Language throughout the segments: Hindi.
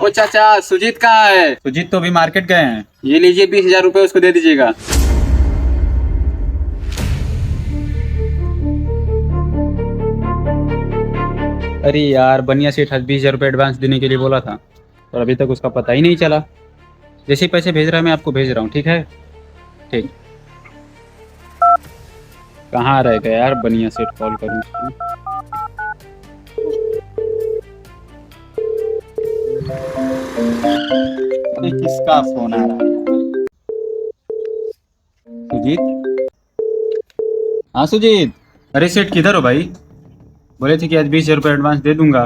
ओ चाचा, सुजीत कहाँ है? सुजीत तो अभी मार्केट गए हैं। ये लीजिए 20,000 रुपए, उसको दे दीजिएगा। अरे यार, बनिया सेठ आज 20,000 रुपये एडवांस देने के लिए बोला था और अभी तक उसका पता ही नहीं चला। जैसे ही पैसे भेज रहा है मैं आपको भेज रहा हूँ, ठीक है? ठीक। कहाँ रह गया यार बनिया सेठ, कॉल करूँ उसको। अरे किसका फोन आ रहा है? सुजीत? हाँ सुजीत। अरे सेठ किधर हो भाई? बोले थे कि आज 20,000 रुपये एडवांस दे दूंगा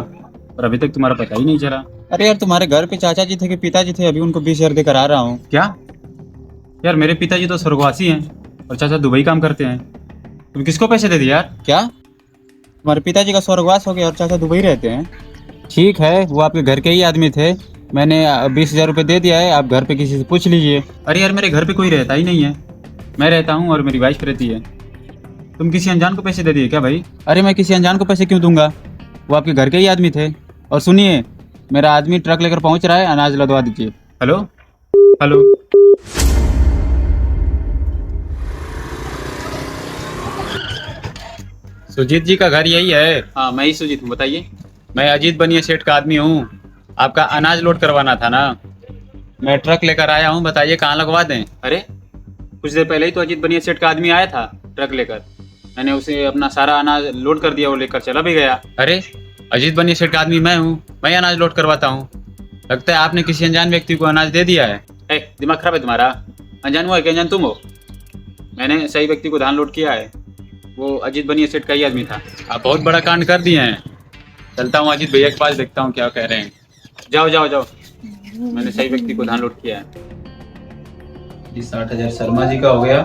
और अभी तक तुम्हारा पता ही नहीं चला। अरे यार, तुम्हारे घर पे चाचा जी थे कि पिताजी थे, अभी उनको 20,000 देकर आ रहा हूँ। क्या यार, मेरे पिताजी तो स्वर्गवासी हैं और चाचा दुबई काम करते हैं। तुम किसको पैसे दे दिए यार? क्या तुम्हारे पिताजी का स्वर्गवास हो गया और चाचा दुबई रहते हैं? ठीक है, वो आपके घर के ही आदमी थे। मैंने 20,000 रुपये दे दिया है, आप घर पे किसी से पूछ लीजिए। अरे यार, मेरे घर पे कोई रहता ही नहीं है। मैं रहता हूँ और मेरी वाइफ रहती है। तुम किसी अनजान को पैसे दे दिए क्या भाई? अरे मैं किसी अनजान को पैसे क्यों दूंगा? वो आपके घर के ही आदमी थे। और सुनिए, मेरा आदमी ट्रक लेकर पहुंच रहा है, अनाज लदवा दीजिए। Hello hello. सुजीत जी का घर यही है? हाँ, मैं ही सुजीत हूँ, बताइए। मैं अजीत बनिया सेठ का आदमी हूँ। आपका अनाज लोड करवाना था ना? मैं ट्रक लेकर आया हूँ, बताइए कहाँ लगवा दें? अरे कुछ देर पहले ही तो अजीत बनिया सेठ का आदमी आया था ट्रक लेकर। मैंने उसे अपना सारा अनाज लोड कर दिया, वो लेकर चला भी गया। अरे अजीत बनिया सेठ का आदमी मैं हूँ, मैं अनाज लोड करवाता हूँ। लगता है आपने किसी अनजान व्यक्ति को अनाज दे दिया है। दिमाग खराब है तुम्हारा? अनजान हुआ है कि अनजान तुम हो? मैंने सही व्यक्ति को धान लोड किया है, वो अजीत बनिया सेठ का ही आदमी था। आप बहुत बड़ा कांड कर दिए हैं। चलता हूँ अजीत भैया के पास, देखता हूँ क्या कह रहे हैं। जाओ जाओ जाओ, मैंने सही व्यक्ति को धान लोड किया है। 60,000 शर्मा जी का हो गया।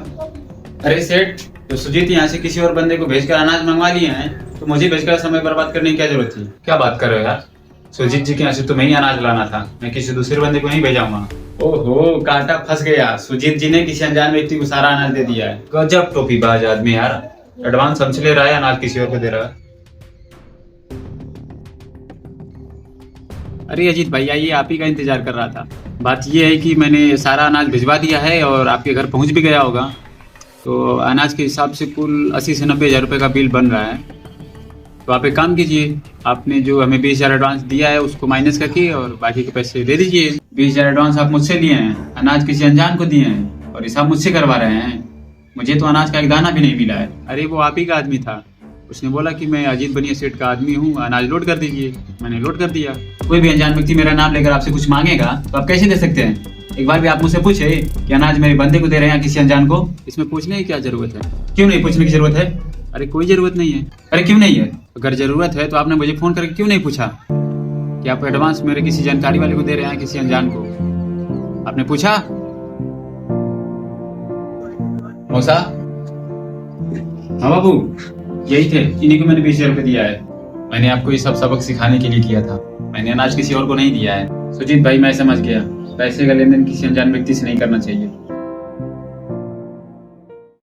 अरे सेठ, तो सुजीत यहाँ से किसी और बंदे को भेजकर अनाज मंगवा लिए हैं, तो मुझे भेजकर समय बर्बाद करने की क्या जरूरत थी? क्या बात कर रहे हो यार? सुजीत जी के यहाँ से तुम्हें ही अनाज लाना था, मैं किसी दूसरे बंदे को नहीं भेजाऊंगा। ओहो, कांटा फंस गया। सुजीत जी ने किसी अनजान व्यक्ति को सारा अनाज दे दिया है। गजब टोपीबाज आदमी यार। एडवांस हमसे ले रहा है, अनाज किसी और को दे रहा है। अरे अजीत भैया, ये आप ही का इंतजार कर रहा था। बात ये है कि मैंने सारा अनाज भिजवा दिया है और आपके घर पहुंच भी गया होगा। तो अनाज के हिसाब से कुल 80 से 90,000 रुपये का बिल बन रहा है। तो आप एक काम कीजिए, आपने जो हमें 20,000 एडवांस दिया है उसको माइनस करके और बाकी के पैसे दे दीजिए। 20,000 एडवांस आप मुझसे लिए हैं, अनाज किसी अनजान को दिए हैं और हिसाब मुझसे करवा रहे हैं। मुझे तो अनाज का एक दाना भी नहीं मिला है। अरे वो आप ही का आदमी था, उसने बोला कि मैं अजीत बनिया सेठ का आदमी हूँ, अनाज लोड कर दीजिए। मैंने लोड कर दिया। कोई भी अनजान व्यक्ति मेरा नाम लेकर आपसे कुछ मांगेगा तो आप कैसे दे सकते हैं? एक बार भी आप मुझसे पूछे कि अनाज मेरे बंदे को दे रहे हैं किसी अनजान को? इसमें पूछने की क्या जरूरत है? क्यों नहीं पूछने की जरूरत है? अरे कोई जरूरत नहीं है। अरे क्यों नहीं है? अगर जरूरत है तो आपने मुझे फोन करके क्यों नहीं पूछा कि आप एडवांस मेरे किसी जानकारी वाले को दे रहे हैं किसी अनजान को? आपने पूछा? मौसा? हाँ बाबू, यही थे, इन्हीं को मैंने 20,000 रुपये दिया है। मैंने आपको ये सब सबक सिखाने के लिए किया था। मैंने अनाज किसी और को नहीं दिया है। सुजीत भाई, मैं समझ गया, पैसे का लेन देन किसी अनजान व्यक्ति से नहीं करना चाहिए।